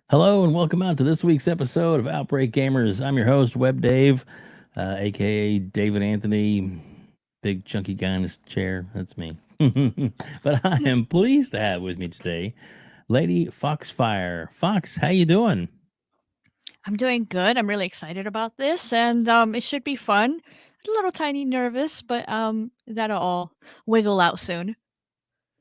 Hello and welcome out to this week's episode of Outbreak Gamers. I'm your host, WebDave, aka David Anthony, big chunky guy in his chair. That's me. But I am pleased to have with me today Lady Foxfire. Fox, how you doing? I'm doing good. I'm really excited about this, and it should be fun. A little tiny nervous, but that'll all wiggle out soon.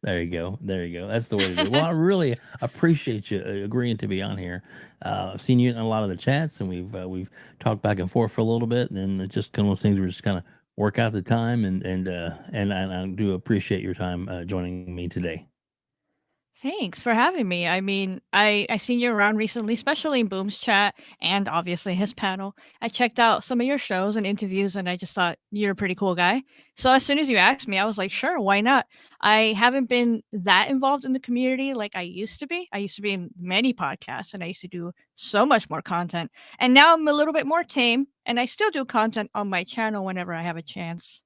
There you go. There you go. That's the way to do it. Well, I really appreciate you agreeing to be on here. I've seen you in a lot of the chats, and we've talked back and forth for a little bit, and then it's just kind of those things where we just kind of work out the time, and I do appreciate your time joining me today. Thanks for having me. I mean, I seen you around recently, especially in Boom's chat and obviously his panel. I checked out some of your shows and interviews, and I just thought you're a pretty cool guy. So as soon as you asked me, I was like, sure, why not? I haven't been that involved in the community like I used to be. I used to be in many podcasts, and I used to do so much more content. And now I'm a little bit more tame, and I still do content on my channel whenever I have a chance.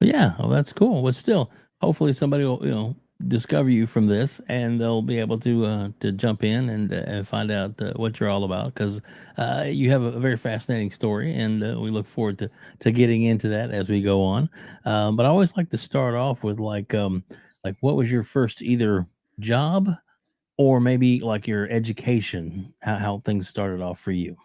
But yeah, well, that's cool. But still, hopefully somebody will discover you from this, and they'll be able to jump in and find out what you're all about because you have a very fascinating story, and we look forward to getting into that as we go on. But I always like to start off with like what was your first either job or maybe like your education, how things started off for you.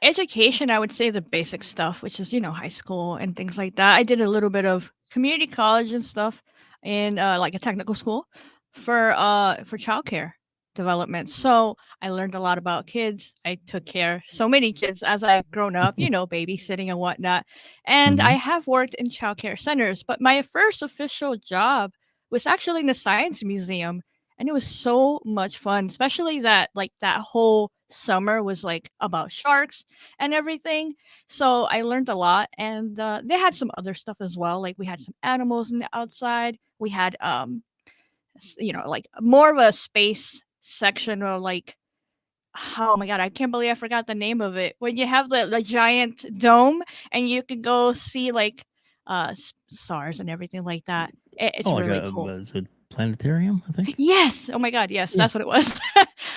Education, I would say the basic stuff, which is, high school and things like that. I did a little bit of community college and stuff in like a technical school for childcare development. So I learned a lot about kids. I took care so many kids as I've grown up, babysitting and whatnot. And I Hmm. have worked in childcare centers, but my first official job was actually in the science museum, and it was so much fun, especially that like that whole summer was like about sharks and everything. So I learned a lot, and they had some other stuff as well. Like we had some animals in the outside. We had like more of a space section, or like, oh my god, I can't believe I forgot the name of it. When you have the giant dome and you can go see like stars and everything like that. Oh, It's like really a cool. is it planetarium? I think. Yes! Oh my god, yes, Yeah. that's what it was.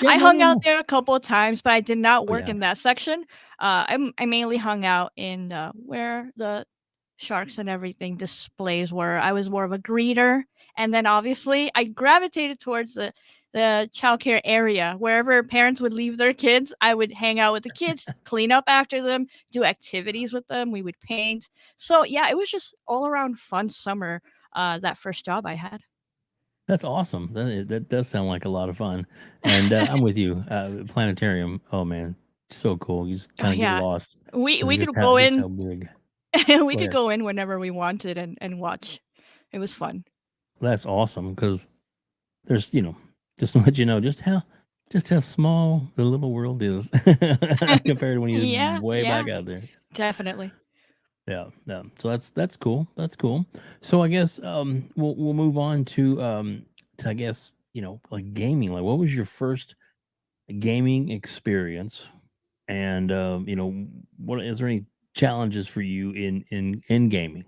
Yeah. I No. hung No. out No. there a couple of times, but I did not Oh work yeah. in that section. I mainly hung out in where the sharks and everything displays were. I was more of a greeter, and then obviously I gravitated towards the childcare area. Wherever parents would leave their kids, I would hang out with the kids, clean up after them, do activities with them. We would paint. So yeah, it was just all around fun summer. That first job I had. That's awesome. That does sound like a lot of fun, and I'm with you. Planetarium. Oh man, so cool. You just Oh kind of get yeah. lost We in could go just in how big. we Go could ahead. go in whenever we wanted and watch. It was fun. That's awesome because there's just to let you know just how small the little world is compared to when you're Yeah, way yeah, back out there. definitely. Yeah, yeah. So that's cool. That's cool. So I guess we'll move on to I guess like gaming. Like, what was your first gaming experience? And what is there any challenges for you in gaming?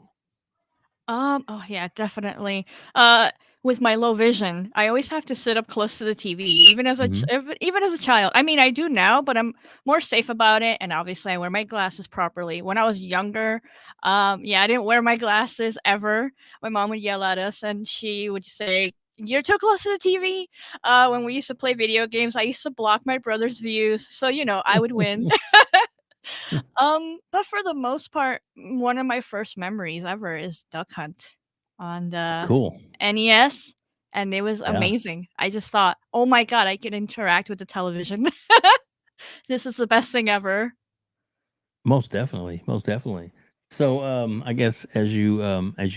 Oh yeah, definitely. Uh, with my low vision, I always have to sit up close to the TV, even as Hmm. even as a child. I mean, I do now, but I'm more safe about it. And obviously, I wear my glasses properly. When I was younger, yeah, I didn't wear my glasses ever. My mom would yell at us, and she would say, "You're too close to the TV." When we used to play video games, I used to block my brother's views, so I would win. But for the most part, one of my first memories ever is Duck Hunt on the Cool. NES, and it was Yeah. amazing. I just thought, "Oh my god, I can interact with the television. This is the best thing ever." Most definitely. Most definitely. So I guess as you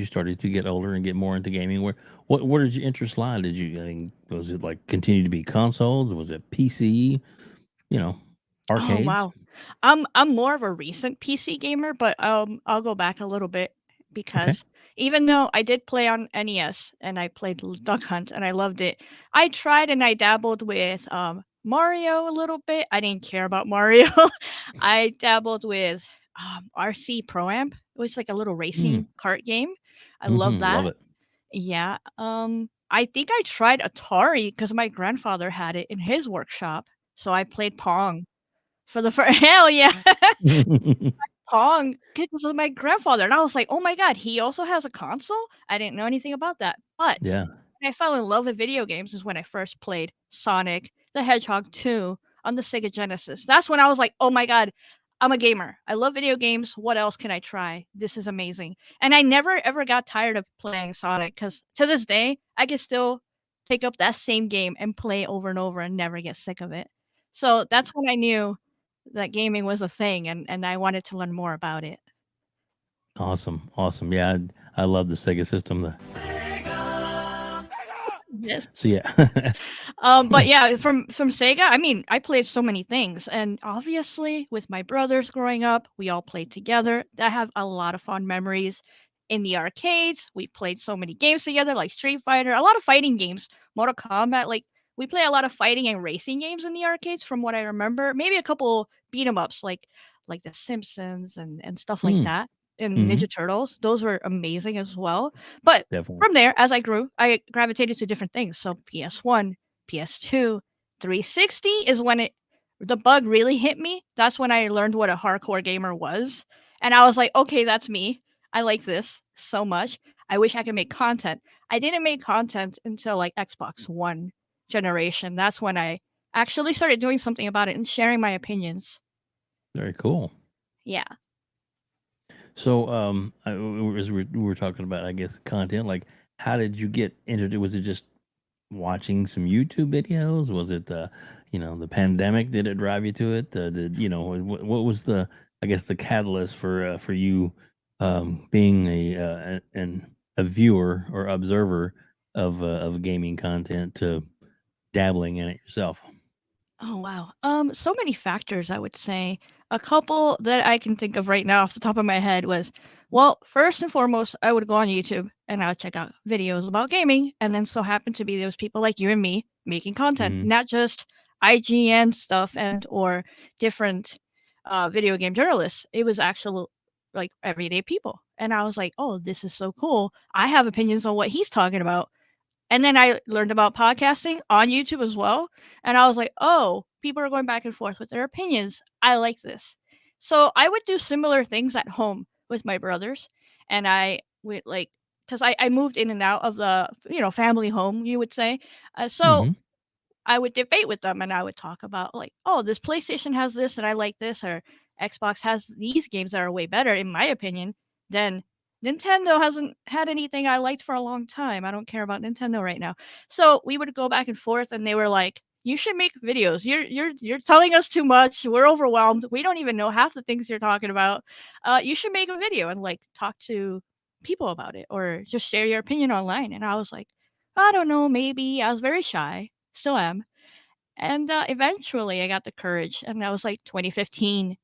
started to get older and get more into gaming, where did your interest lie? Did you I mean, was it like continue to be consoles? Was it PC? You know, Oh, arcades? wow. I'm more of a recent PC gamer, but, I'll go back a little bit Okay. because even though I did play on NES and I played Duck Hunt and I loved it, I tried and I dabbled with, Mario a little bit. I didn't care about Mario. I dabbled with, RC Pro Am. It was like a little Mm, racing kart game. I love hmm. Love that. it. Yeah, I think I tried Atari because my grandfather had it in his workshop, so I played Pong for the fir hell yeah. Pong because of my grandfather, and I was like, "Oh my god, he also has a console?" I didn't know anything about that, but Yeah. when I fell in love with video games is when I first played Sonic the Hedgehog 2 on the Sega Genesis. That's when I was like, "Oh my god, I'm a gamer. I love video games. What else can I try? This is amazing." And I never ever got tired of playing Sonic because to this day, I can still pick up that same game and play over and over and never get sick of it. So that's when I knew that gaming was a thing and I wanted to learn more about it. Awesome, awesome. Yeah, I love the Sega system. The Yes. so yeah. But yeah, from Sega, I mean, I played so many things, and obviously, with my brothers growing up, we all played together. I have a lot of fond memories in the arcades. We played so many games together, like Street Fighter, a lot of fighting games, Mortal Kombat. Like we play a lot of fighting and racing games in the arcades, from what I remember. Maybe a couple beat 'em ups, like The Simpsons and stuff like Mm, that, and mhm, Ninja Turtles. Those were amazing as well. But definitely. from there, as I grew, I gravitated to different things. So PS1, PS2, 360 is when the bug really hit me. That's when I learned what a hardcore gamer was. And I was like, okay, that's me. I like this so much. I wish I could make content. I didn't make content until like Xbox One generation. That's when I actually started doing something about it and sharing my opinions. Very cool. Yeah. So, as we were talking about, I guess, content, like, how did you get into it? Was it just watching some YouTube videos? Was it the pandemic? Did it drive you to it? What was I guess, the catalyst for you being a viewer or observer of gaming content to dabbling in it yourself? Oh, wow. So many factors, I would say. A couple that I can think of right now off the top of my head was, well, first and foremost, I would go on YouTube and I would check out videos about gaming. And then so happened to be those people like you and me making content, Hmm. not just IGN stuff and or different video game journalists. It was actual like everyday people. And I was like, oh, this is so cool. I have opinions on what he's talking about. And then I learned about podcasting on YouTube as well, and I was like, "Oh, people are going back and forth with their opinions. I like this." So, I would do similar things at home with my brothers, and I would, like, because I moved in and out of the, family home, you would say. So Hmm. I would debate with them and I would talk about like, "Oh, this PlayStation has this and I like this," or "Xbox has these games that are way better in my opinion than Nintendo hasn't had anything I liked for a long time. I don't care about Nintendo right now." So, we would go back and forth and they were like, "You should make videos. You're telling us too much. We're overwhelmed. We don't even know half the things you're talking about. You should make a video and like talk to people about it or just share your opinion online." And I was like, "I don't know, maybe." I was very shy. Still am. And, eventually I got the courage, and that was, like, 2015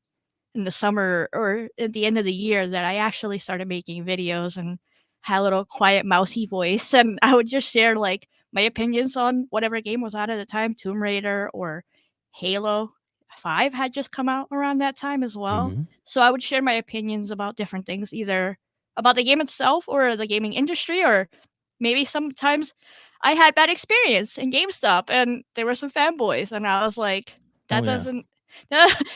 in the summer or at the end of the year that I actually started making videos and had a little quiet mousy voice, and I would just share, like, my opinions on whatever game was out at the time, Tomb Raider or Halo 5 had just come out around that time as well. Hmm. So I would share my opinions about different things, either about the game itself or the gaming industry, or maybe sometimes I had bad experience in GameStop and there were some fanboys, and I was like, Oh "That yeah, doesn't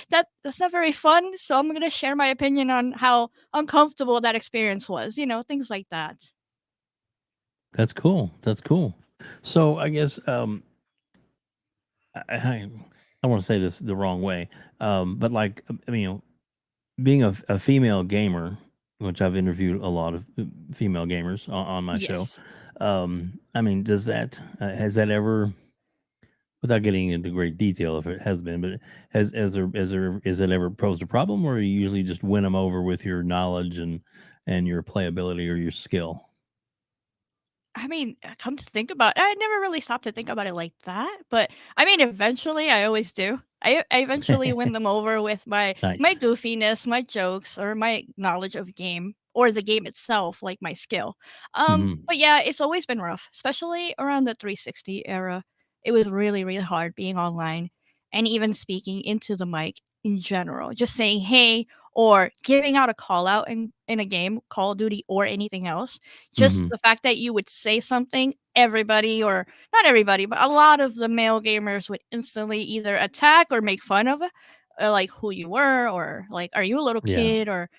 that's not very fun, so I'm gonna share my opinion on how uncomfortable that experience was," things like that. that's cool. That's cool. So I guess I I want to say this the wrong way, but like I mean, being a female gamer, which I've interviewed a lot of female gamers on my show. Yes. I mean, does that has that ever, without getting into great detail, if it has been, but has there is it ever posed a problem, or you usually just win them over with your knowledge and your playability or your skill? I mean, come to think about I never really stopped to think about it like that, but, I mean, eventually, I always do. I eventually win them over with my Nice. goofiness, my jokes, or my knowledge of game, or the game itself, like my skill. Hmm. But yeah, it's always been rough, especially around the 360 era. It was really, really hard being online and even speaking into the mic in general, just saying, "Hey," or giving out a call out in a game, Call of Duty or anything else. Just Hmm. the fact that you would say something everybody, or not everybody, but a lot of the male gamers would instantly either attack or make fun of like who you were, or like, are you a little Yeah. kid, or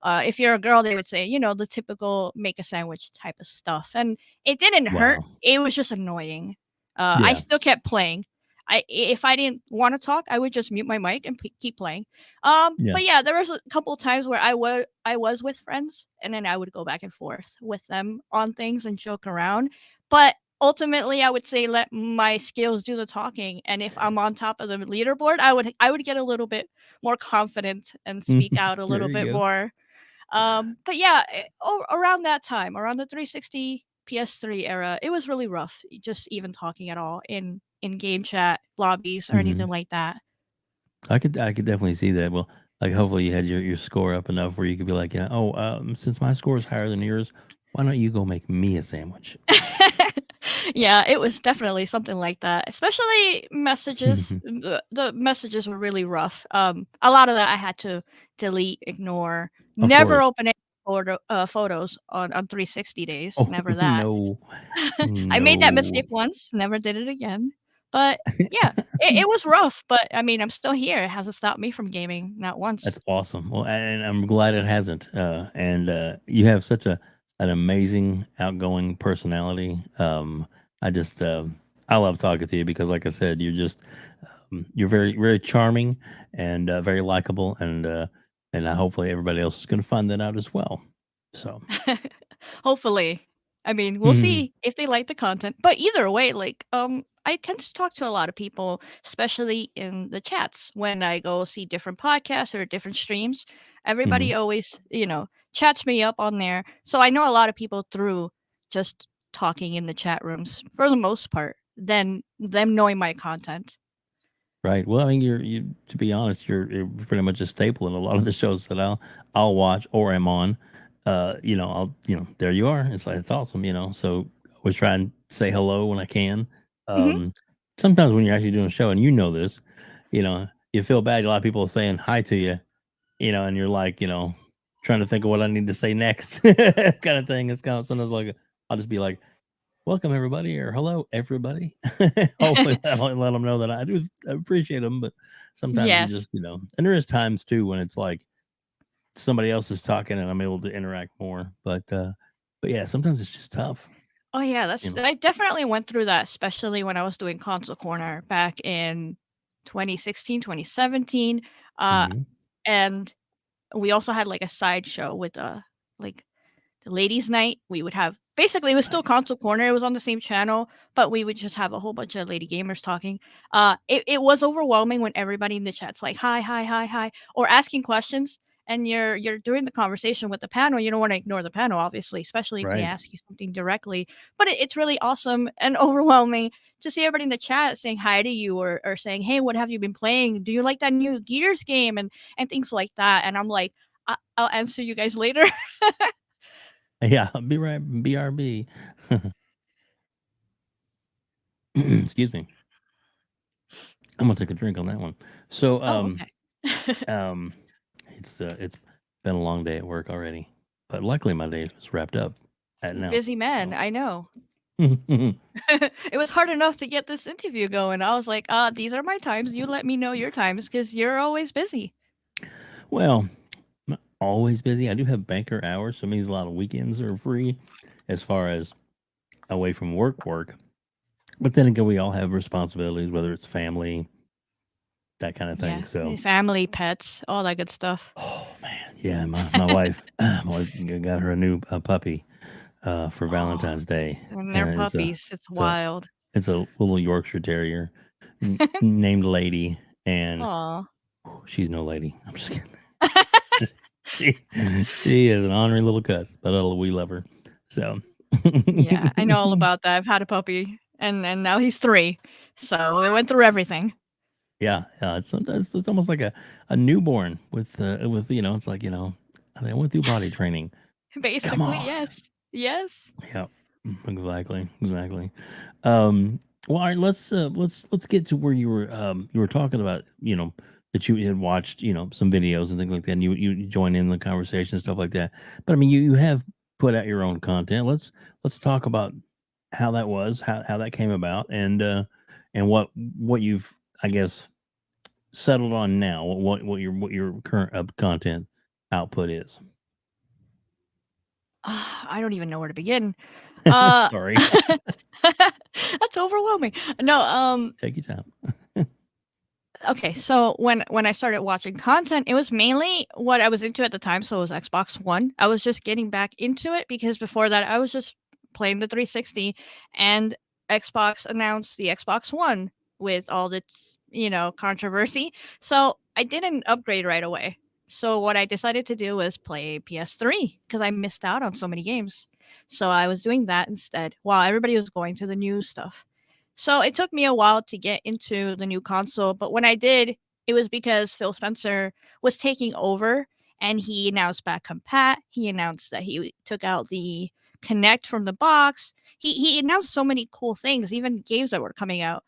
if you're a girl, they would say, the typical make a sandwich type of stuff. And it didn't hurt. Wow. It was just annoying. I Yeah. still kept playing. If I didn't want to talk, I would just mute my mic and keep playing. Yeah. But yeah, there was a couple of times where I was with friends, and then I would go back and forth with them on things and joke around. But ultimately, I would say let my skills do the talking, and if I'm on top of the leaderboard, I would get a little bit more confident and speak out a There little bit you go. more. But yeah, around that time, around the 360 PS3 era, it was really rough, just even talking at all in game chat lobbies or anything Mhm. like that. I could definitely see that. Well, like, hopefully you had your score up enough where you could be like, "Oh, since my score is higher than yours, why don't you go make me a sandwich?" Yeah, it was definitely something like that. Especially messages. The messages were really rough. A lot of that I had to delete, ignore, Of never course. open any photos on 360 days. Oh, Never that. no. I made that No. mistake once, never did it again. But yeah, it was rough. But I mean, I'm still here. It hasn't stopped me from gaming, not once. That's awesome. Well, and I'm glad it hasn't. And you have such an amazing, outgoing personality. I just I love talking to you because, like I said, you're very very charming and very likable, and hopefully everybody else is going to find that out as well. So, Hopefully. I mean, we'll mhm, see if they like the content. But either way, like, I tend to talk to a lot of people, especially in the chats when I go see different podcasts or different streams. mhm. Everybody always, chats me up on there. So I know a lot of people through just talking in the chat rooms for the most part than them knowing my content. Right. Well, I mean, you to be honest, you're pretty much a staple in a lot of the shows that I'll watch or am on. I'll there you are. It's like it's awesome. So I always try and say hello when I can. Hmm. Um, Sometimes when you're actually doing a show and you know this, you feel bad. A lot of people are saying hi to you, and you're like, trying to think of what I need to say next, kind of thing. It's kind of sometimes like I'll just be like, welcome everybody or hello everybody. Hopefully that'll let them know that I do appreciate them. But sometimes you Yes. just, and there is times too when it's like somebody else is talking and I'm able to interact more. But yeah, sometimes it's just tough, Oh yeah, you that's know. I definitely went through that, especially when I was doing Console Corner back in 2016, 2017. Hmm. And we also had like a sideshow with like the ladies' night. We would have basically it was still Nice. Console Corner. It was on the same channel, but we would just have a whole bunch of lady gamers talking. It was overwhelming when everybody in the chat's like hi, hi, hi, hi, or asking questions. And you're doing the conversation with the panel. You don't want to ignore the panel, obviously, especially if they Right. ask you something directly. But it's really awesome and overwhelming to see everybody in the chat saying hi to you, or saying, "Hey, what have you been playing? Do you like that new Gears game?" and things like that. And I'm like, I'll answer you guys later. Yeah. Be right. BRB. Excuse me. I'm gonna take a drink on that one. So, Oh, okay. um, it's been a long day at work already, but luckily my day is wrapped up at now. Busy man, So, I know. It was hard enough to get this interview going. I was like, these are my times. You let me know your times because you're always busy." well, not always busy. I do have banker hours, so it means a lot of weekends are free as far as away from work. But then again, we all have responsibilities, whether it's family, that kind of thing. Yeah, So, family, pets, all that good stuff. oh man, yeah, my wife, my wife got her a new puppy for Oh, Valentine's Day, and they're and puppies. It's it's a wild. it's a little Yorkshire Terrier named Lady, and Aw. she's no lady. I'm just kidding. she she is an ornery little cuss, but we love her. So Yeah, I know all about that. I've had a puppy, and now he's 3. So we went through everything. yeah, yeah, it's sometimes it's almost like a newborn with it's like I went through potty training. Come Basically, on. yes. Yes. Yeah, exactly. Um, well, all right, let's get to where you were talking about that you had watched some videos and things like that, and you join in the conversation and stuff like that. But I mean, you have put out your own content. Let's talk about how that was, how that came about, and what you've, I guess, settled on now. What your current content output is. I don't even know where to begin. Uh, Sorry. that's overwhelming. No, Take your time. okay, so when I started watching content, it was mainly what I was into at the time, so it was Xbox One. I was just getting back into it because before that I was just playing the 360, and Xbox announced the Xbox One with all its, controversy. So I didn't upgrade right away. So what I decided to do was play PS3 because I missed out on so many games. So I was doing that instead while everybody was going to the new stuff. So it took me a while to get into the new console, but when I did, it was because Phil Spencer was taking over and he announced back compat. He announced that he took out the Connect from the box. He announced so many cool things, even games that were coming out.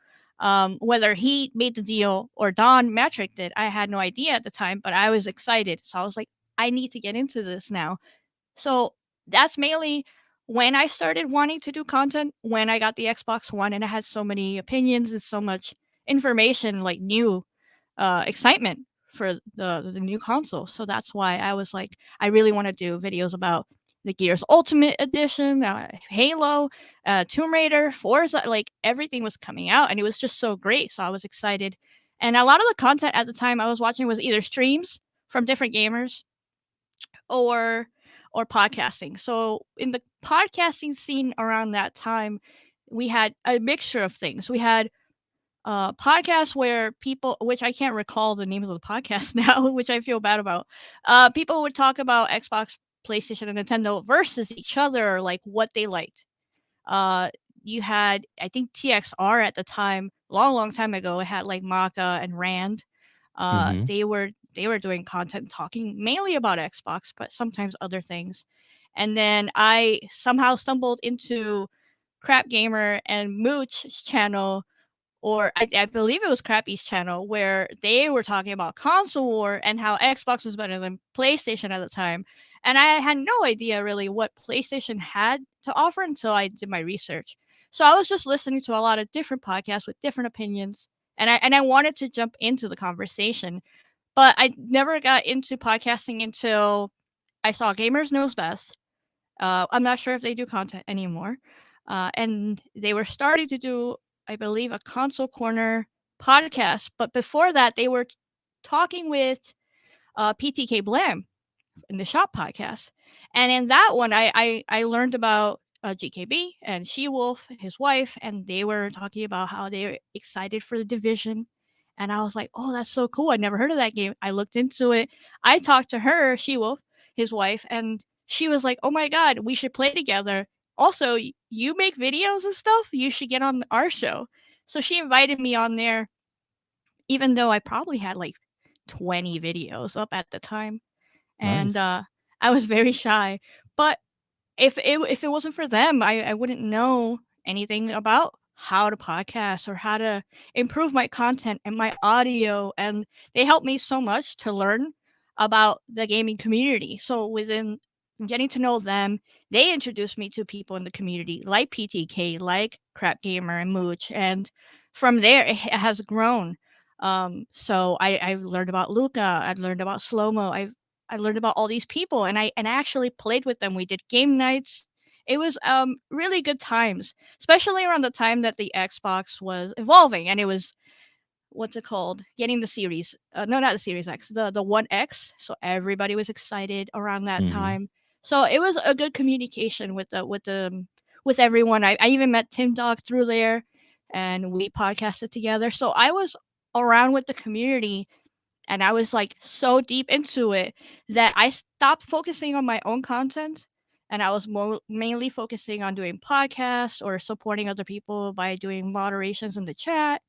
Whether he made the deal or Don Matrick did, I had no idea at the time, but I was excited. So I was like, I need to get into this now. So that's mainly when I started wanting to do content, when I got the Xbox One and it had so many opinions and so much information, like new excitement for the new console. So that's why I was like, I really want to do videos about the Gears Ultimate Edition, Halo, Tomb Raider, Forza, like everything was coming out and it was just so great. So I was excited. And a lot of the content at the time I was watching was either streams from different gamers or podcasting. So in the podcasting scene around that time, we had a mixture of things. We had podcasts where people, which I can't recall the names of the podcast now, which I feel bad about. People would talk about Xbox, PlayStation, and Nintendo versus each other, or like what they liked. Uh, you had, I think, TXR at the time, long, long time ago. It had like Maka and Rand. Mhm. They were doing content talking mainly about Xbox, but sometimes other things. And then I somehow stumbled into Crap Gamer and Mooch's channel, or I believe it was Crappy's channel, where they were talking about console war and how Xbox was better than PlayStation at the time. And I had no idea really what PlayStation had to offer until I did my research. So I was just listening to a lot of different podcasts with different opinions, and I wanted to jump into the conversation, but I never got into podcasting until I saw Gamers Knows Best. I'm not sure if they do content anymore. And they were starting to do, I believe, a console corner podcast. But before that, they were talking with PTK Blam in the Shop podcast. And in that one, I learned about GKB and She Wolf, his wife, and they were talking about how they were excited for the division. And I was like, oh, that's so cool. I never heard of that game. I looked into it. I talked to her, She Wolf, his wife, and she was like, oh my God, we should play together. Also, you make videos and stuff. You should get on our show. So she invited me on there, even though I probably had like 20 videos up at the time, and Nice. I was very shy. But if it wasn't for them, I wouldn't know anything about how to podcast or how to improve my content and my audio, and they helped me so much to learn about the gaming community. So within getting to know them, they introduced me to people in the community like PTK, like Crap Gamer and Mooch, and from there it has grown. So I've learned about Luca, I've learned about Slomo, I learned about all these people, and I actually played with them. We did game nights. It was really good times, especially around the time that the Xbox was evolving and it was, what's it called? Getting the series. No, not the Series X, the One X. So everybody was excited around that Mhm. time. So it was a good communication with everyone. I even met Tim Dog through there, and we podcasted together. So I was around with the community, and I was like so deep into it that I stopped focusing on my own content, and I was more mainly focusing on doing podcasts or supporting other people by doing moderations in the chat.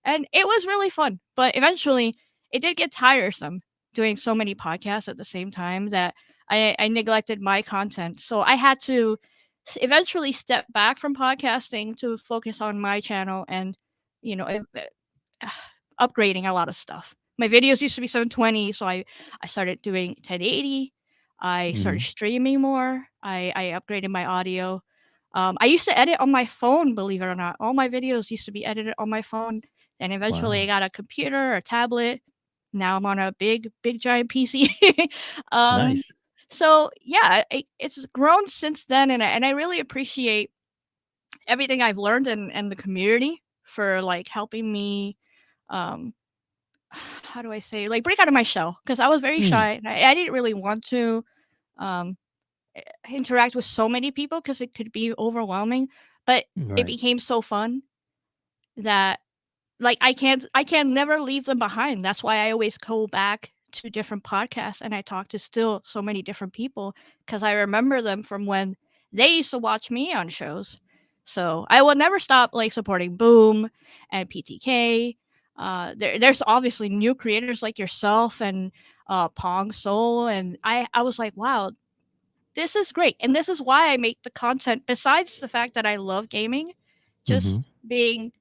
And it was really fun. But eventually it did get tiresome doing so many podcasts at the same time that I neglected my content. So I had to eventually step back from podcasting to focus on my channel and, you know, upgrading a lot of stuff. My videos used to be 720, so I started doing 1080. I started Mhm. streaming more. I upgraded my audio. I used to edit on my phone, believe it or not. All my videos used to be edited on my phone. And eventually I Wow. got a computer, a tablet. Now I'm on a big giant PC. um, Nice. so yeah, it's grown since then, and I really appreciate everything I've learned and the community for like helping me um how do I say, like, break out of my shell, because I was very Mm, shy and I didn't really want to um interact with so many people because it could be overwhelming, but it right. became so fun that, like, I can't never leave them behind. That's why I always go back to different podcasts and I talk to still so many different people because I remember them from when they used to watch me on shows. So I will never stop like supporting Boom and PTK. There's obviously new creators like yourself and Pong Soul, and I was like, wow, this is great. And this is why I make the content, besides the fact that I love gaming, Mhm. just being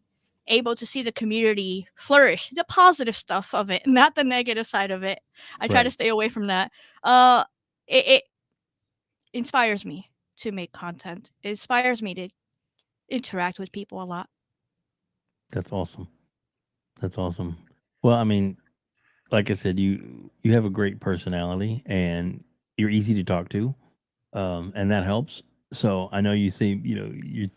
able to see the community flourish, the positive stuff of it, not the negative side of it. I try to Right. stay away from that. Uh, it inspires me to make content. It inspires me to interact with people a lot. That's awesome. That's awesome. Well, I mean, like I said, you have a great personality and you're easy to talk to, and that helps. So I know you say you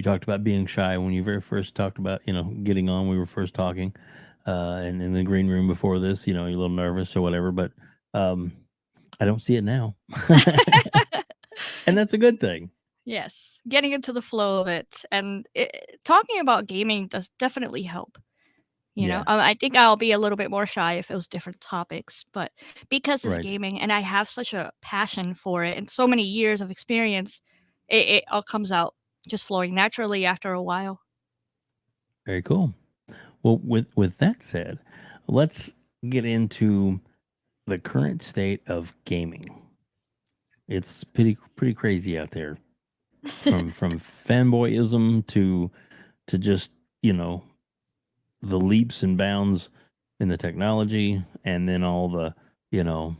talked about being shy when you very first talked about getting on. We were first talking, and in the green room before this, you're a little nervous or whatever, but um, I don't see it now, and that's a good thing. Yes, getting into the flow of it and talking about gaming does definitely help. Yeah. I think I'll be a little bit more shy if it was different topics, but because it's Right. gaming and I have such a passion for it and so many years of experience, it all comes out just flowing naturally after a while. Very cool. Well, with that said, let's get into the current state of gaming. It's pretty crazy out there, from fanboyism to just you know the leaps and bounds in the technology, and then you know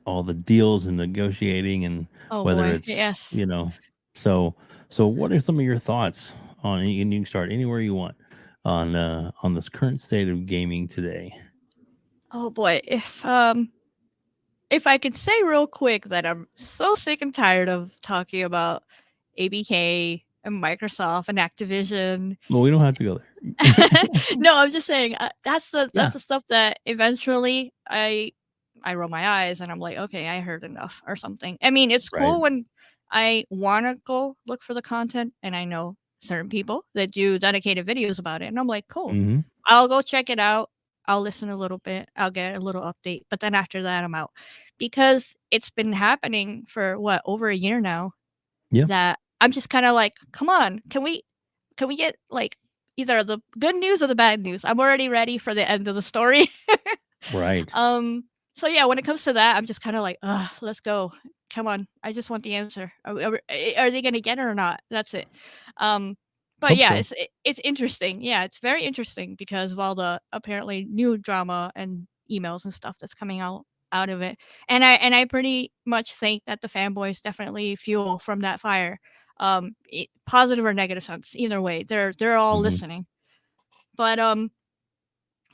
all the deals and negotiating, and Oh whether boy, it's yes. you know so what are some of your thoughts on, and you can start anywhere you want, on this current state of gaming today? Oh boy, if I could say real quick that I'm so sick and tired of talking about ABK and Microsoft and Activision. Well, we don't have to go there. No, I'm just saying, that's Yeah. the stuff that eventually I roll my eyes and I'm like, "Okay, I heard enough," or something. I mean, it's Right. cool when I wanna go look for the content and I know certain people that do dedicated videos about it, and I'm like, "Cool. Hmm. I'll go check it out. I'll listen a little bit. I'll get a little update." But then after that, I'm out. Because it's been happening for what, over a year now, Yeah. that I'm just kinda like, "Come on, can we get, like, either the good news or the bad news?" I'm already ready for the end of the story. Right. Um, so yeah, when it comes to that, I'm just kinda like, "Ugh, let's go. Come on. I just want the answer. Are they gonna get it or not?" That's it. Um, but Hope yeah, so. it's interesting. Yeah, it's very interesting because of all the apparently new drama and emails and stuff that's coming out of it. And I pretty much think that the fanboys definitely fuel from that fire. Positive or negative sense, either way, they're all Hmm. listening. But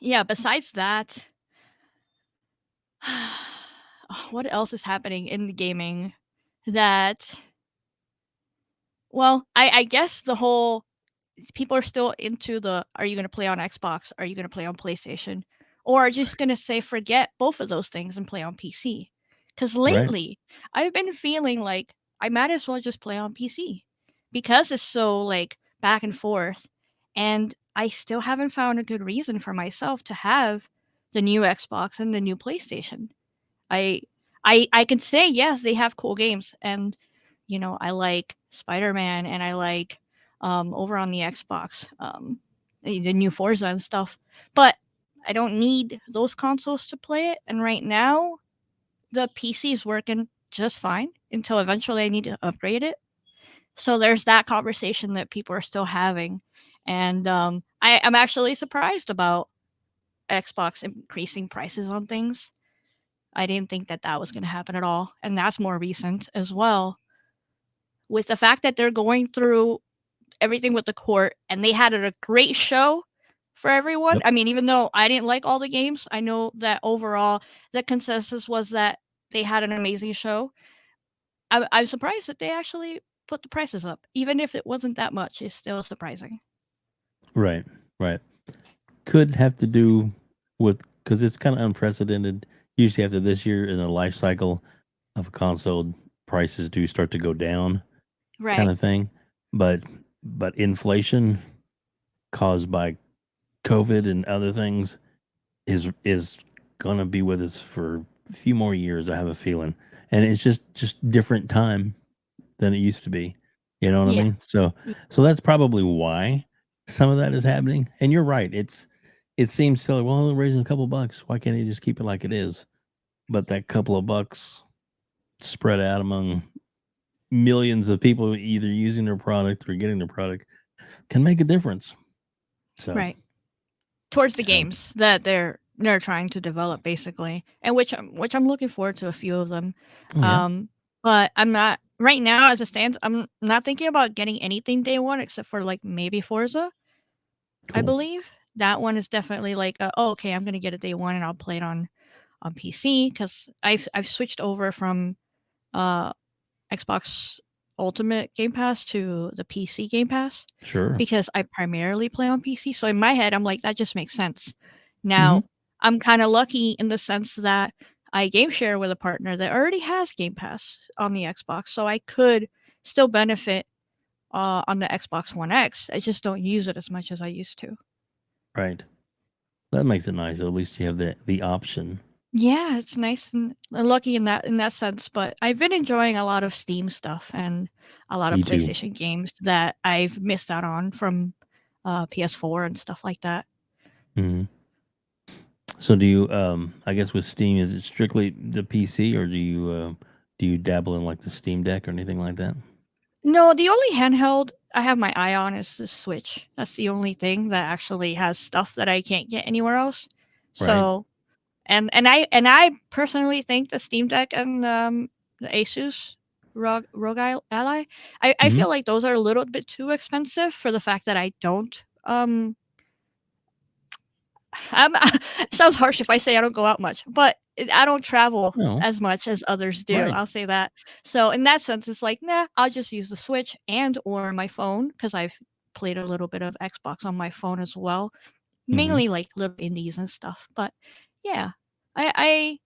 yeah, besides that, what else is happening in the gaming that, well, I guess the whole people are still into the, are you gonna play on Xbox? Are you gonna play on PlayStation? Or are just gonna say forget both of those things and play on PC? Because Right. lately, I've been feeling like I might as well just play on PC because it's so like back and forth. And I still haven't found a good reason for myself to have the new Xbox and the new PlayStation. I I can say yes, they have cool games, and I like Spider-Man and I like over on the Xbox the new Forza and stuff. But I don't need those consoles to play it, and right now the PC is working just fine until eventually I need to upgrade it. So there's that conversation that people are still having, and I'm actually surprised about Xbox increasing prices on things. I didn't think that that was gonna happen at all, and that's more recent as well. with the fact that they're going through everything with the court and they had a great show for everyone. Yep. I mean, even though I didn't like all the games, I know that overall the consensus was that they had an amazing show. I'm surprised that they actually put the prices up. Even if it wasn't that much, it's still surprising. Right. Right. Could have to do with because it's kind of unprecedented. Usually, after this year in the life cycle of a console, prices do start to go down, kind Right. of thing. But inflation caused by COVID and other things is gonna be with us for a few more years. I have a feeling, and it's just different time than it used to be. You know what I Yeah. mean? So Y that's probably why some of that is happening. And you're right. It seems silly. Well, they're raising a couple bucks. Why can't you just keep it like it is? But that couple of bucks spread out among millions of people either using their product or getting their product can make a difference. So, Right. Towards the so games that they're trying to develop basically, and which I'm looking forward to a few of them. oh yeah, Um, but I'm not right now as it stands, I'm not thinking about getting anything day one except for like maybe Forza, I cool, believe. That one is definitely like, oh, okay, I'm gonna get it day one and I'll play it on PC because I've switched over from uh Xbox Ultimate Game Pass to the PC Game Pass sure. because I primarily play on PC. So in my head, I'm like, that just makes sense. Hmm. Now, I'm kind of lucky in the sense that I game share with a partner that already has Game Pass on the Xbox, so I could still benefit on the Xbox One X. I just don't use it as much as I used to. Right. That makes it nice. At least you have the option. Yeah, it's nice and lucky in that sense, but I've been enjoying a lot of Steam stuff and a lot of Me too. PlayStation games that I've missed out on from PS4 and stuff like that. Hmm. So do you? I guess with Steam, is it strictly the PC, or do you dabble in like the Steam Deck or anything like that? No, the only handheld I have my eye on is the Switch. That's the only thing that actually has stuff that I can't get anywhere else. Right. So, and I personally think the Steam Deck and the Asus Ally, I Hmm. feel like those are a little bit too expensive for the fact that I don't it sounds harsh if I say I don't go out much, but I don't travel No. as much as others do, Right. I'll say that. So, in that sense, it's like, "Nah, I'll just use the Switch and or my phone because 'cause I've played a little bit of Xbox on my phone as well, Hmm. mainly, like, little indies and stuff, but yeah, I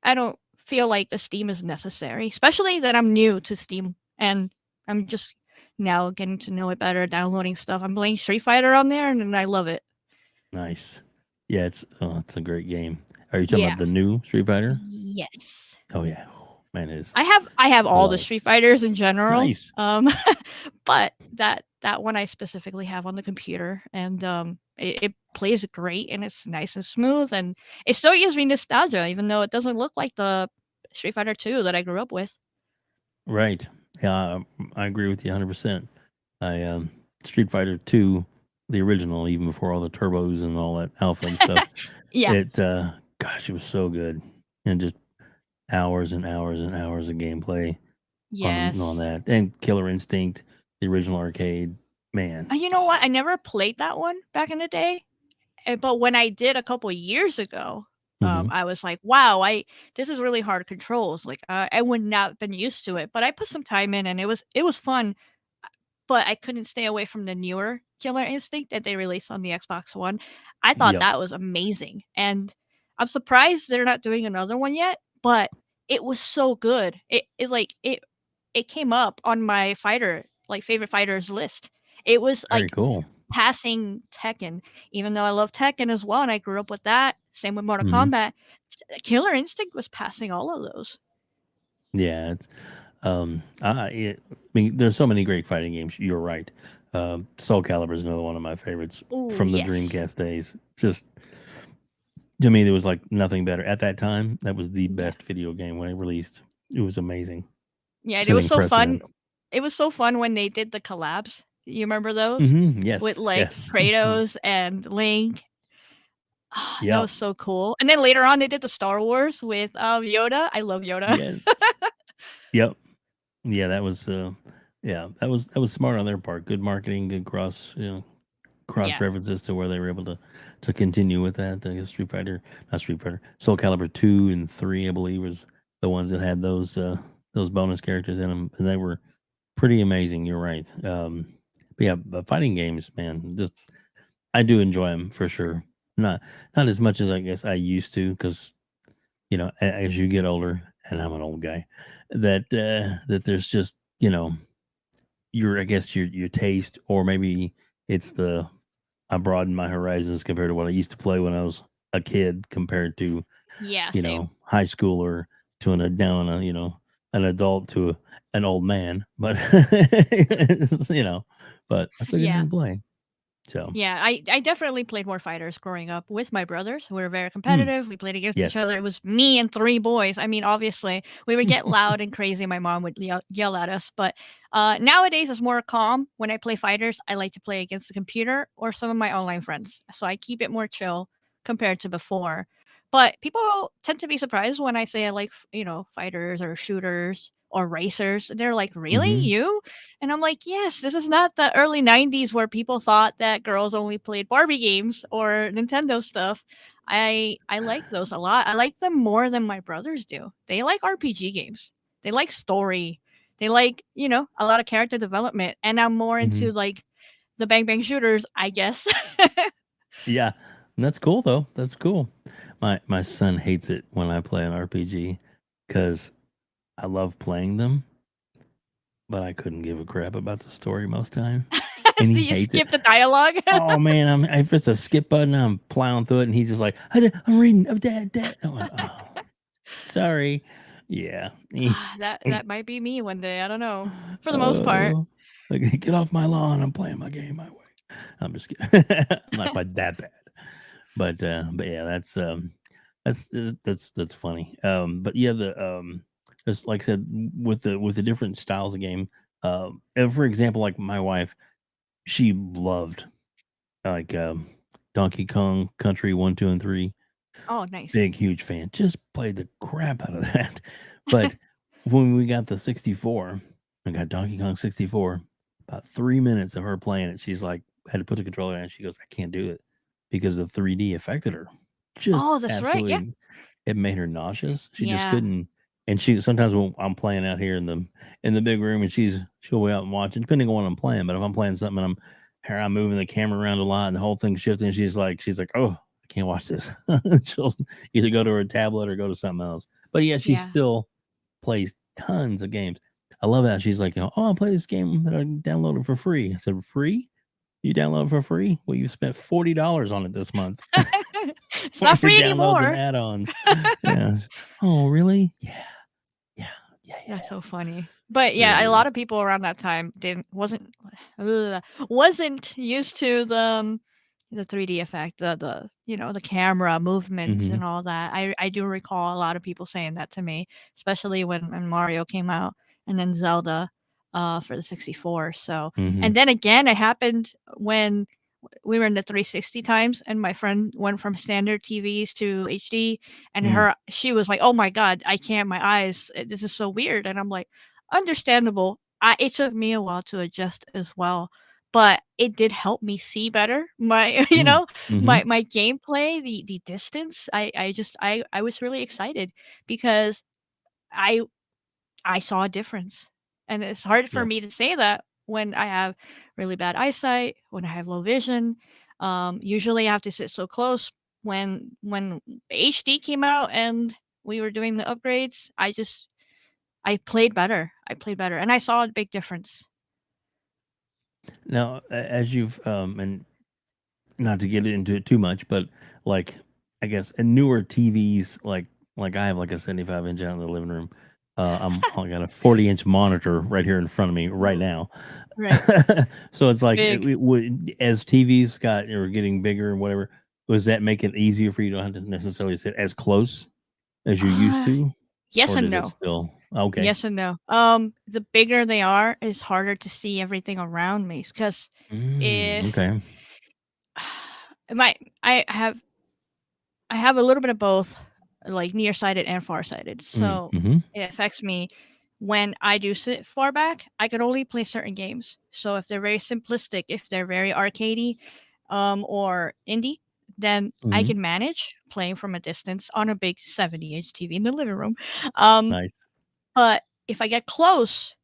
I don't feel like the Steam is necessary, especially that I'm new to Steam, and I'm just now getting to know it better, downloading stuff. I'm playing Street Fighter on there, and I love it. Nice. Yeah, it's a great game. Are you talking Yeah. about the new Street Fighter? Yes. Oh yeah, man, it is. I have I all the love it. Street Fighters in general, Nice. but that one I specifically have on the computer, and, it plays great, and it's nice and smooth, and it still gives me nostalgia even though it doesn't look like the Street Fighter 2 that I grew up with. Right. Yeah, I agree with you 100%. I Street Fighter 2, the original, even before all the turbos and all that alpha and stuff. Yeah. It gosh, it was so good. And just hours and hours and hours of gameplay on Yes. that. And Killer Instinct, the original arcade. Man. You know what? I never played that one back in the day. But when I did a couple years ago, Mhm. I was like, "Wow, I this is really hard controls." Like, I would not been used to it, but I put some time in, and it was fun. But I couldn't stay away from the newer Killer Instinct that they released on the Xbox One. I thought Yep. that was amazing, and I'm surprised they're not doing another one yet. But it was so good. It came up on my favorite fighters list. It was Very like cool. passing Tekken, even though I love Tekken as well, and I grew up with that. Same with Mortal Mhm. Kombat. Killer Instinct was passing all of those. Yeah, it's I mean, there's so many great fighting games. You're right. Soul Calibur is another one of my favorites Oh from the yes. Dreamcast days. Just to me, there was like nothing better at that time. That was the Yeah. best video game when it released. It was amazing, Yeah, and it was setting so precedent. fun. It was so fun when they did the collabs. You remember those? Hmm. With, Yes, like, yes, Kratos and Link. That yep, was so cool. And then later on, they did the Star Wars with, Yoda. I love Yoda. yes, yep, yeah. That was. Yeah, that was smart on their part. Good marketing, good cross Yeah. references to where they were able to continue with that. I guess Street Fighter, not Street Fighter, Soul Calibur 2 and 3, I believe, was the ones that had those bonus characters in them, and they were pretty amazing. You're right. But yeah, but fighting games, man, just I do enjoy them for sure. Not not as much as I guess I used to, because as you get older, and I'm an old guy, that there's just your I guess your taste, or maybe it's the I broadened my horizons compared to what I used to play when I was a kid compared to, Yeah, same. high schooler to now a, an adult to an old man. But, but I still get Yeah. into play. So, Yeah, I definitely played more fighters growing up with my brothers. We were very mm, competitive. We played against each other. yes. It was me and 3 boys. I mean, obviously, we would get loud and crazy. My mom would yell at us, but nowadays it's more calm. When I play fighters, I like to play against the computer or some of my online friends. So I keep it more chill compared to before. But people tend to be surprised when I say I like, fighters or shooters or racers. They're like, "Really? Mhm, You?" And I'm like, yes, this is not the early 90s where people thought that girls only played Barbie games or Nintendo stuff. I like those a lot. I like them more than my brothers do. They like RPG games. They like story. They like, a lot of character development. And I'm more mhm. into like the bang bang shooters, I guess. Yeah, and that's cool, though. That's cool. My son hates it when I play an RPG because I love playing them, but I couldn't give a crap about the story most time, and So he you hates it. skip the dialogue. Oh man, if it's a skip button, I'm plowing through it, and he's just like, I'm reading of that. I'm like, oh, sorry. Yeah. That might be me one day. I don't know. For the most part. Oh, like, get off my lawn. I'm playing my game my way. I'm just kidding. I'm not quite that bad, but yeah, that's funny. But yeah, just like I said, with the different styles of game. And for example, like my wife, she loved like Donkey Kong Country 1, 2, and 3. Oh, nice. Big, huge fan. Just played the crap out of that. But when we got the 64, I got Donkey Kong 64, about 3 minutes of her playing it, she's like, had to put the controller down. She goes, "I can't do it," because the 3D affected her. Just Oh, that's right. Yeah. absolutely, it made her nauseous. She just Yeah. couldn't. And she sometimes when I'm playing out here in the big room, and she'll be out and watching, depending on what I'm playing. But if I'm playing something and I'm moving the camera around a lot and the whole thing's shifting, she's like, "Oh, I can't watch this." She'll either go to her tablet or go to something else. But yeah, she Yeah. still plays tons of games. I love that. She's like, "Oh, I'll play this game that I downloaded for free." I said, "Free? You download it for free? Well, you spent $40 on it this month It's for not your free downloads and anymore. add-ons." Yeah. Oh, really? Yeah, yeah, yeah, That's yeah. so funny. But It yeah, really a lot is. of people around that time didn't wasn't used to the 3D effect, the camera movements Mhm, and all that. I do recall a lot of people saying that to me, especially when Mario came out and then Zelda for the 64. So, mhm, and then again it happened when we were in the 360 times and my friend went from standard TVs to HD and mm, she was like, "Oh my god, I can't, my eyes, this is so weird." And I'm like, "Understandable." It took me a while to adjust as well, but it did help me see better. My mm, mhm. my gameplay, the distance, I was really excited because I I saw a difference. And it's hard for Yeah. me to say that when I have really bad eyesight, when I have low vision. Usually I have to sit so close. When HD came out and we were doing the upgrades, I played better. I played better and I saw a big difference. Now, as you've and not to get into it too much, but like I guess newer TVs, like I have like a 75-inch out in the living room. I got a 40-inch monitor right here in front of me right Ooh, now. right. So it's like Big. as TVs got or getting bigger and whatever, was that make it easier for you to have to necessarily sit as close as you used Uh, to, yes or and does it no. still okay? Yes and no. The bigger they are, it's harder to see everything around me because if Okay. my I have I have a little bit of both, like nearsighted and farsighted. So Mm-hmm. it affects me when I do sit far back, I can only play certain games. So if they're very simplistic, if they're very arcadey, or indie, then I Mhm. can manage playing from a distance on a big 70-inch TV in the living room. Um, Nice. but if I get close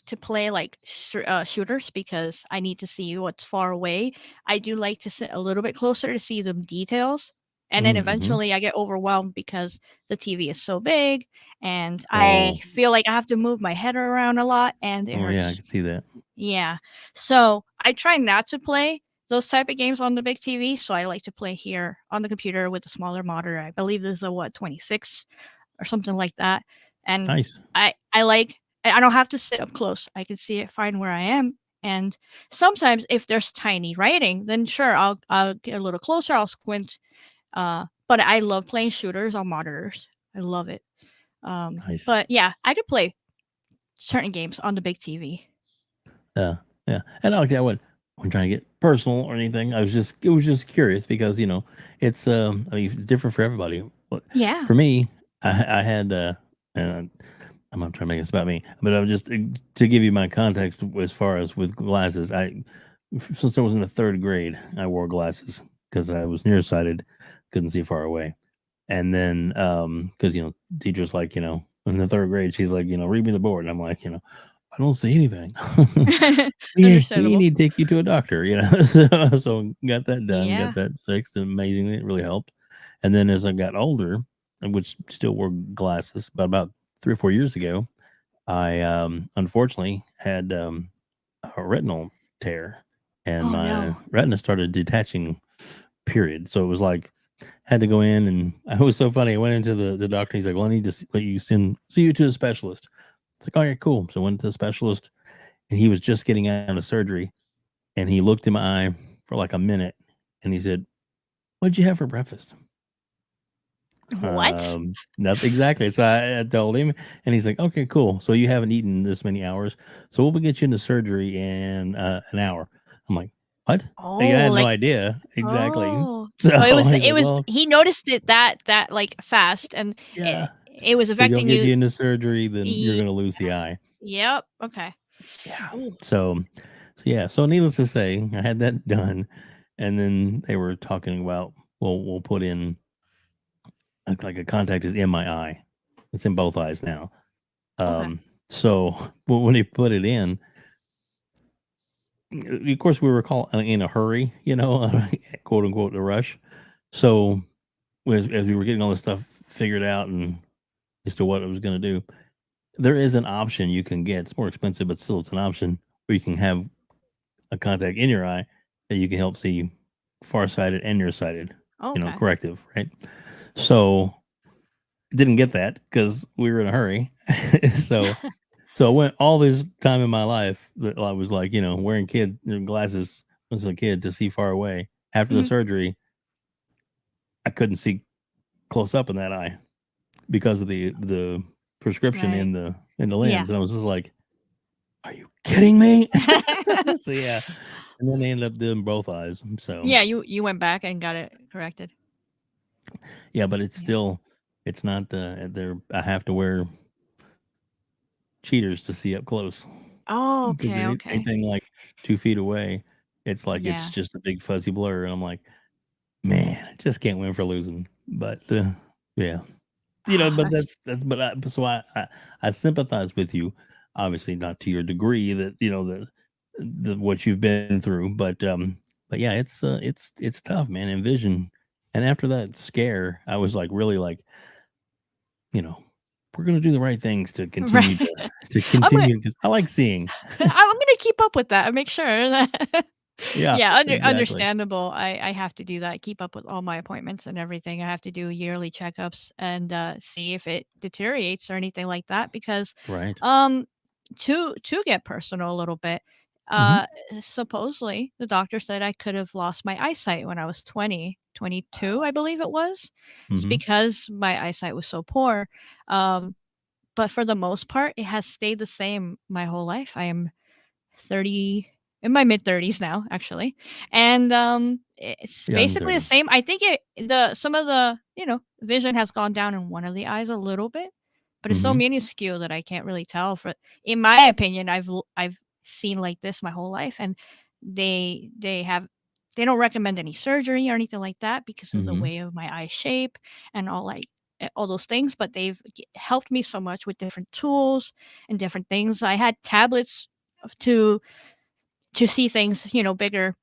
to play like shooters because I need to see what's far away, I do like to sit a little bit closer to see the details. And then Mhm. eventually I get overwhelmed because the TV is so big and I Oh. feel like I have to move my head around a lot and it Oh, yeah, I hurts. can see that. Yeah. So I try not to play those type of games on the big TV. So I like to play here on the computer with a smaller monitor. I believe this is a what, 26 or something like that. And Nice. I like I don't have to sit up close. I can see it fine where I am. And sometimes if there's tiny writing, then sure I'll get a little closer, I'll squint. But I love playing shooters on monitors. I love it. Nice. But yeah, I could play certain games on the big TV. Yeah, yeah, and like I wasn't trying to get personal or anything. It was just curious because it's I mean it's different for everybody. But Yeah. for me, I had and I'm not trying to make this about me, but I'm just to give you my context as far as with glasses. Since I was in the third grade, I wore glasses because I was nearsighted, couldn't see far away. And then, because teachers like, in the third grade, she's like, read me the board. And I'm like, I don't see anything. We Understandable. need to take you to a doctor, so got that done, got Yeah. that fixed, and amazingly, it really helped. And then as I got older, and which still wore glasses, but about 3 or 4 years ago, I, unfortunately had, a retinal tear, and Oh my no. retina started detaching, period. So it was like had to go in, and it was so funny. I went into the doctor. He's like, "Well, I need to let you see you to a specialist." It's like, "Oh, yeah, cool." So I went to the specialist, and he was just getting out of surgery, and he looked in my eye for like a minute, and he said, "What'd you have for breakfast?" What? Nothing exactly. So I told him, and he's like, "Okay, cool. So you haven't eaten this many hours, so we'll get you into surgery in an hour." I'm like, "What?" Like, I Oh, had no like idea exactly. oh. So So I it said, was "Well, he noticed it that like fast and yeah, it was if we don't affecting get you. you into surgery, then you're Ye gonna lose the eye." Yep. Okay. Yeah. Ooh. So yeah. So needless to say, I had that done, and then they were talking about, well, we'll put in like a contact is in my eye. It's in both eyes now. Okay. So when they put it in, of course we were in a hurry, quote unquote, a rush. So as we were getting all this stuff figured out and as to what it was going to do, there is an option you can get. It's more expensive, but still, it's an option where you can have a contact in your eye that you can help see farsighted and nearsighted, Okay. corrective, right? So didn't get that because we were in a hurry. so so I went all this time in my life that I was like, wearing glasses as a kid to see far away. After the Mhm. surgery, I couldn't see close up in that eye because of the prescription Right. in the Yeah. lens, and I was just like, "Are you kidding me?" So yeah, and then they ended up doing both eyes. So Yeah, you went back and got it corrected. yeah, but it's Yeah. still it's not there. I have to wear cheaters to see up close Oh, because okay, okay. anything like 2 feet away, it's like it's Yeah. just a big fuzzy blur, and I'm like, man, I just can't win for losing. But yeah, Ah, but that's I sympathize with you. Obviously, not to your degree that the what you've been through, but yeah, it's tough, man. And vision, and after that scare, I was like really like you know, we're gonna do the right things to right. continue to I'm gonna continue because I like seeing. I'm gonna keep up with that and make sure that Yeah, yeah, exactly. understandable. I have to do that, keep up with all my appointments and everything. I have to do yearly checkups and, see if it deteriorates or anything like that because, Right. um, to get personal a little bit, Mhm. uh, supposedly, the doctor said I could have lost my eyesight when I was 22, I believe it was. It's Mhm. because my eyesight was so poor, um, but for the most part, it has stayed the same my whole life. I am 30 in my mid-30s now, actually, and, it's Young basically the 30. same. I think it the some of the, vision has gone down in one of the eyes a little bit, but it's so Mhm. minuscule that I can't really tell. For in my opinion, I've seen like this my whole life, and they have they don't recommend any surgery or anything like that because of the Mhm. way of my eye shape and all like all those things. But they've helped me so much with different tools and different things. I had tablets to see things, bigger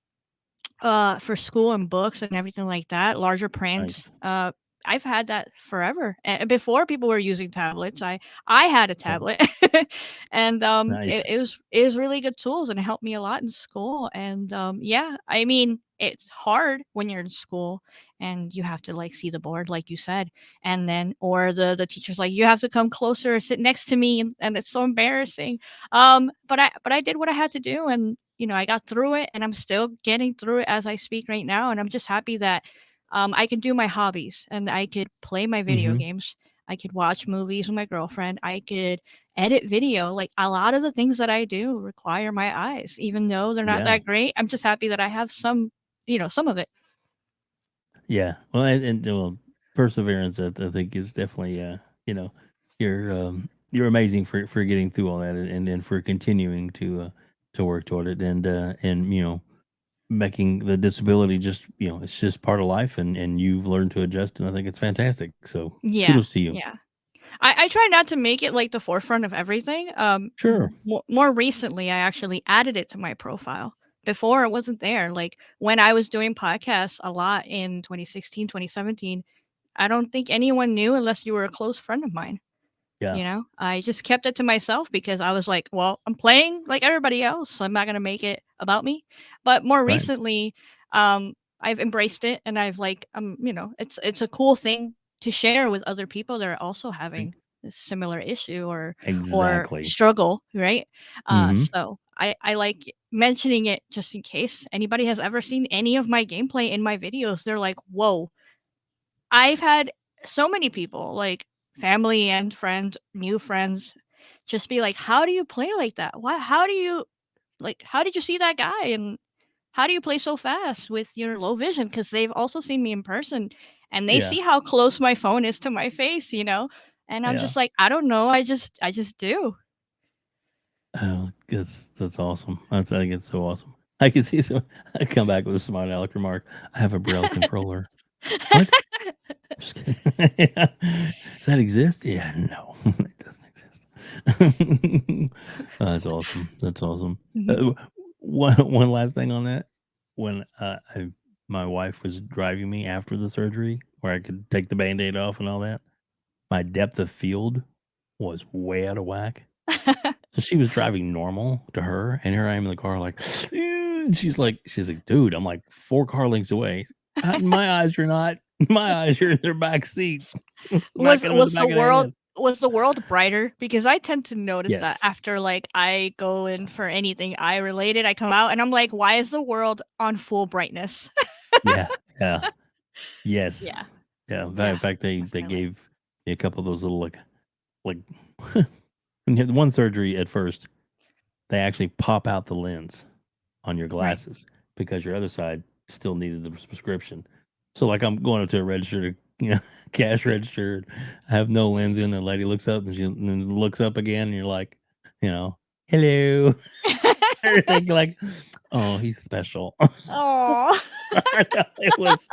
for school and books and everything like that, larger print. Nice. I've had that forever. Before people were using tablets, I had a Yeah. tablet, and Nice. it was really good tools and it helped me a lot in school. And yeah, I mean it's hard when you're in school and you have to like see the board, like you said, and then or the teacher's like you have to come closer, sit next to me, and it's so embarrassing. But I did what I had to do, and I got through it, and I'm still getting through it as I speak right now. And I'm just happy that I can do my hobbies and I could play my video Mhm. games. I could watch movies with my girlfriend. I could edit video. Like a lot of the things that I do require my eyes, even though they're not Yeah. that great. I'm just happy that I have some of it. Yeah. Well, well, perseverance, I think, is definitely, you know, you're amazing for getting through all that, and for continuing to work toward it, and making the disability just it's just part of life, and you've learned to adjust, and I think it's fantastic. So Yeah, kudos to you. yeah. I try not to make it like the forefront of everything. Sure. More recently, I actually added it to my profile. Before it wasn't there. Like when I was doing podcasts a lot in 2016, 2017, I don't think anyone knew unless you were a close friend of mine. Yeah. I just kept it to myself because I was like, well, I'm playing like everybody else, so I'm not gonna make it about me. But more Right. recently, I've embraced it, and I've like, it's a cool thing to share with other people that are also Right. having a similar issue or Exactly. struggle, right? Hmm. So I like mentioning it just in case anybody has ever seen any of my gameplay in my videos. They're like, whoa, I've had so many people, like family and friends, new friends, just be like, "How do you play like that? Why? How do you how did you see that guy? And how do you play so fast with your low vision?" Because they've also seen me in person, and they Yeah. see how close my phone is to my face. And I'm Yeah. just like, I don't know. I just do. Oh, that's awesome. I think it's so awesome. I can see some. I come back with a smart aleck remark. I have a braille controller. What? Just kidding. Yeah. Does that exist? Yeah, no, it doesn't exist. Oh, that's awesome. That's awesome. Mhm. One last thing on that. When my wife was driving me after the surgery, where I could take the band-aid off and all that, my depth of field was way out of whack. So she was driving normal to her, and here I am in the car, like, she's like, dude, I'm like 4 car lengths away. My eyes are not. My eyes are in their back seat, Was smacking them in the was the back of the world head. was the world brighter? Because I tend to notice that Yes. after, like, I go in for anything eye related, I come out and I'm like, "Why is the world on full brightness?" Yeah. Yeah. Yes. Yeah, Yeah. In yeah, fact, they definitely. gave me a couple of those little like when you had one surgery at first, they actually pop out the lens on your Right. glasses because your other side still needed the prescription. So, like, I'm going up to a register to, cash register. I have no lens in. The lady looks up and she and then looks up again, and you're like, hello. like, oh, he's special. Oh. I know, it was.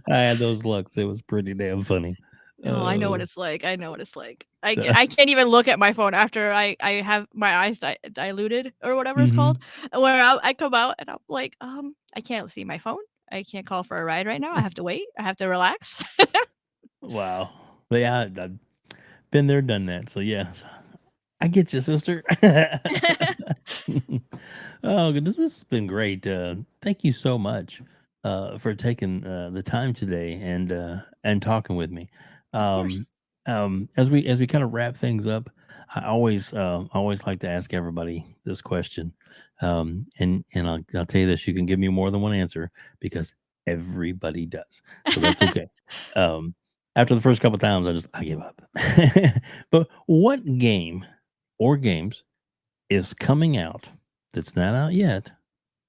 I had those looks. It was pretty damn funny. Oh, I know what Uh, it's like, I know what it's like. I ca so, I can't even look at my phone after I have my eyes diluted or whatever it's called, hmm. where I come out and I'm like, I can't see my phone. I can't call for a ride right now. I have to wait. I have to relax." Wow. But yeah, I've been there, done that. So yeah, I get you, sister. Oh, goodness, this has been great. Thank you so much for taking the time today and talking with me. Of course. Um, as we kind of wrap things up, I always like to ask everybody this question, and I'll tell you this: you can give me more than one answer because everybody does, so that's okay. Um, After the first couple times, I give up. But what game or games is coming out that's not out yet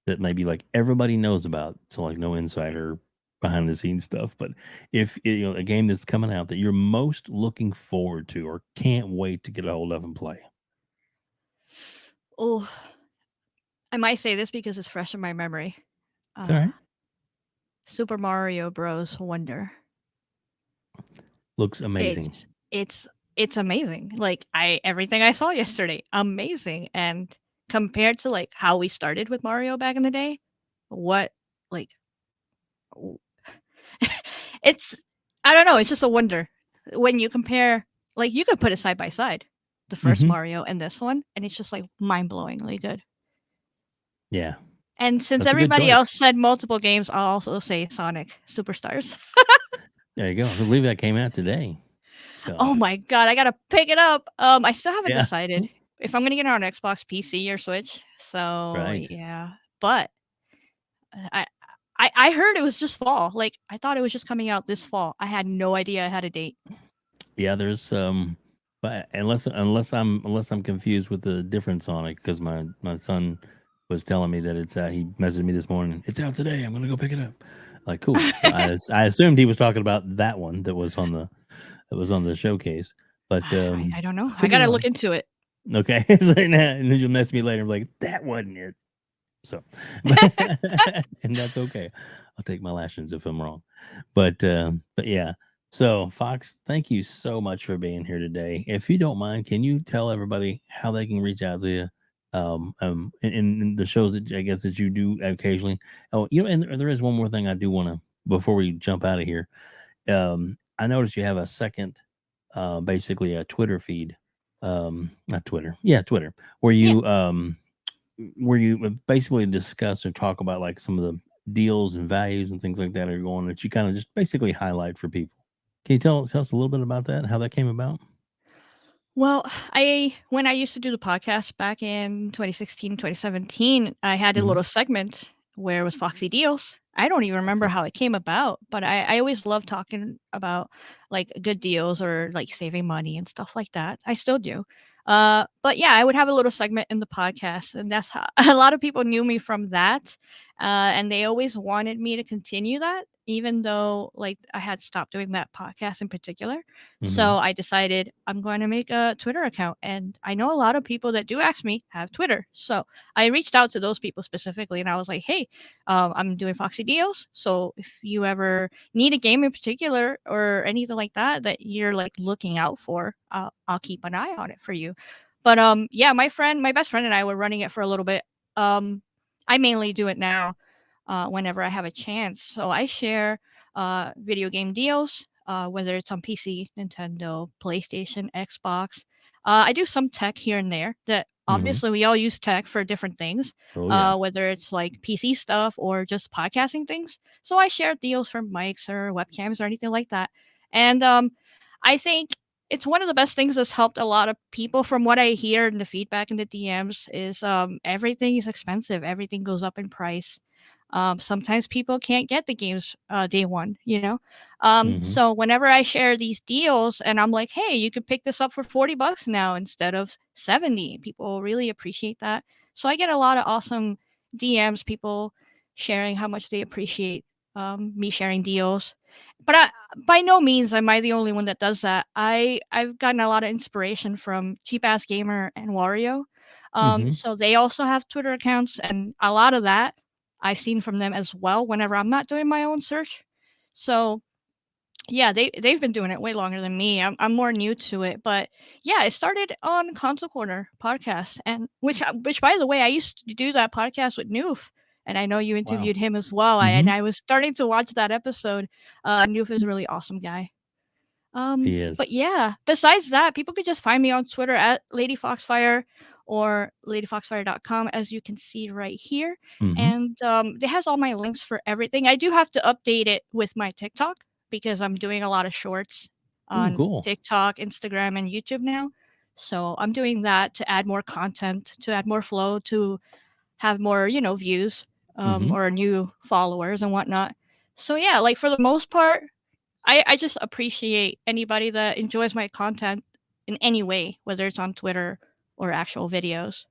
that maybe like everybody knows about? So like no insider behind the scenes stuff. But if a game that's coming out that you're most looking forward to or can't wait to get a hold of and play. Oh, I might say this because it's fresh in my memory. It's all Uh, right. Super Mario Bros. Wonder. Looks amazing. It's it's amazing. Like I everything I saw yesterday, amazing. And compared to like how we started with Mario back in the day, what like w- it's I don't know, it's just a wonder. When you compare like you could put it side by side, the first Hmm. Mario and this one, and it's just like mind-blowingly good. Yeah, And since that's a good everybody choice. else said multiple games, I'll also say Sonic Superstars. There you go. I believe that came out today. So Oh my god, I gotta pick it up. I still haven't yeah, decided if I'm gonna get it on Xbox, PC, or Switch. So right. yeah, but I I heard it was just fall. Like I thought it was just coming out this fall. I had no idea I had a date. Yeah, there's but unless I'm confused with the different Sonic because my son was telling me that he messaged me this morning. It's out today. I'm gonna go pick it up. Like cool. So I assumed he was talking about that one that was on the showcase. But I don't know. I could be gotta look wrong. into it. Okay, so, and then you'll mess me later. Like that wasn't it. So, and that's okay. I'll take my lashings if I'm wrong. But yeah. So, Fox, thank you so much for being here today. If you don't mind, can you tell everybody how they can reach out to you? In the shows that I guess that you do occasionally. Oh, and there is one more thing I do want to before we jump out of here. I noticed you have a second, basically a Twitter feed. Not Twitter, yeah, Twitter, where Yeah. you would basically discuss or talk about like some of the deals and values and things like that are going that you kind of just basically highlight for people. Can you tell us a little bit about that? How that came about? Well, I when I used to do the podcast back in 2016, 2017, I had a Hmm. little segment where it was Foxy Deals. I don't even remember Awesome. how it came about, but I always loved talking about like good deals or like saving money and stuff like that. I still do. But yeah, I would have a little segment in the podcast, and that's how a lot of people knew me from that. And they always wanted me to continue that, even though like I had stopped doing that podcast in particular. Hmm. So I decided I'm going to make a Twitter account. And I know a lot of people that do ask me have Twitter. So I reached out to those people specifically and I was like, hey, I'm doing Foxy Deals. So if you ever need a game in particular or anything like that that you're like looking out for, I'll keep an eye on it for you. But yeah, my best friend and I were running it for a little bit. Um, I mainly do it now whenever I have a chance. So I share video game deals, whether it's on PC, Nintendo, PlayStation, Xbox. I do some tech here and there that Hmm. obviously we all use tech for different things, Oh yeah. whether it's like PC stuff or just podcasting things. So I share deals for mics or webcams or anything like that. And I think it's one of the best things that's helped a lot of people from what I hear in the feedback in the DMs is everything is expensive. Everything goes up in price. Sometimes people can't get the games day one, you know? Hmm. So whenever I share these deals and I'm like, hey, you could pick this up for $40 now instead of 70, people really appreciate that. So I get a lot of awesome DMs, people sharing how much they appreciate me sharing deals. But by no means am I the only one that does that. I've gotten a lot of inspiration from Cheap Ass Gamer and Wario. Hmm. So they also have Twitter accounts, and a lot of that I've seen from them as well whenever I'm not doing my own search. So yeah, they've been doing it way longer than me. I'm more new to it, but yeah, it started on Console Corner podcast, and which by the way, I used to do that podcast with Noof, and I know you Wow. interviewed him as well. And Hmm. I was starting to watch that episode. Noof is a really awesome guy. He is. But yeah, besides that, people could just find me on Twitter at Lady Foxfire or ladyfoxfire.com, as you can see right here. Hmm. And it has all my links for everything. I do have to update it with my TikTok because I'm doing a lot of shorts Ooh, on cool. TikTok, Instagram, and YouTube now. So I'm doing that to add more content, to add more flow, to have more, views Hmm. or new followers and whatnot. So yeah, like for the most part, I just appreciate anybody that enjoys my content in any way, whether it's on Twitter or actual videos.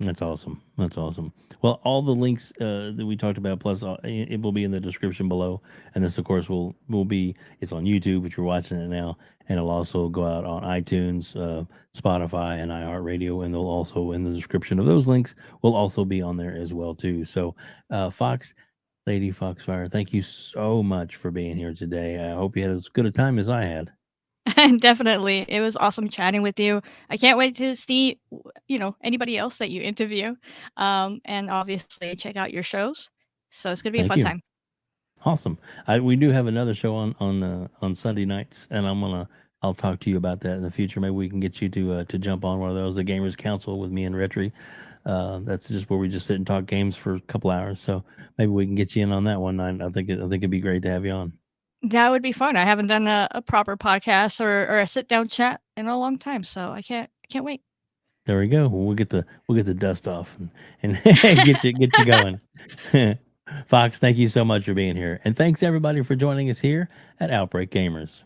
That's awesome. That's awesome. Well, all the links that we talked about, plus it will be in the description below. And this, of course, will be it's on YouTube, which you're watching it now, and it'll also go out on iTunes, Spotify, and iHeartRadio, and they'll also in the description of those links will also be on there as well too. So, Fox, Lady Foxfire, thank you so much for being here today. I hope you had as good a time as I had. Definitely. It was awesome chatting with you. I can't wait to see, anybody else that you interview. And obviously check out your shows. So it's gonna be a Thank fun you. time. Awesome. We do have another show on Sunday nights, and I'll talk to you about that in the future. Maybe we can get you to jump on one of those, the Gamers Council with me and Retri. That's just where we just sit and talk games for a couple hours. So maybe we can get you in on that one. I think it'd be great to have you on. That would be fun. I haven't done a proper podcast or a sit down chat in a long time, so I can't wait. There we go. We'll get the dust off and get you going. Fox, thank you so much for being here, and thanks everybody for joining us here at Outbreak Gamers.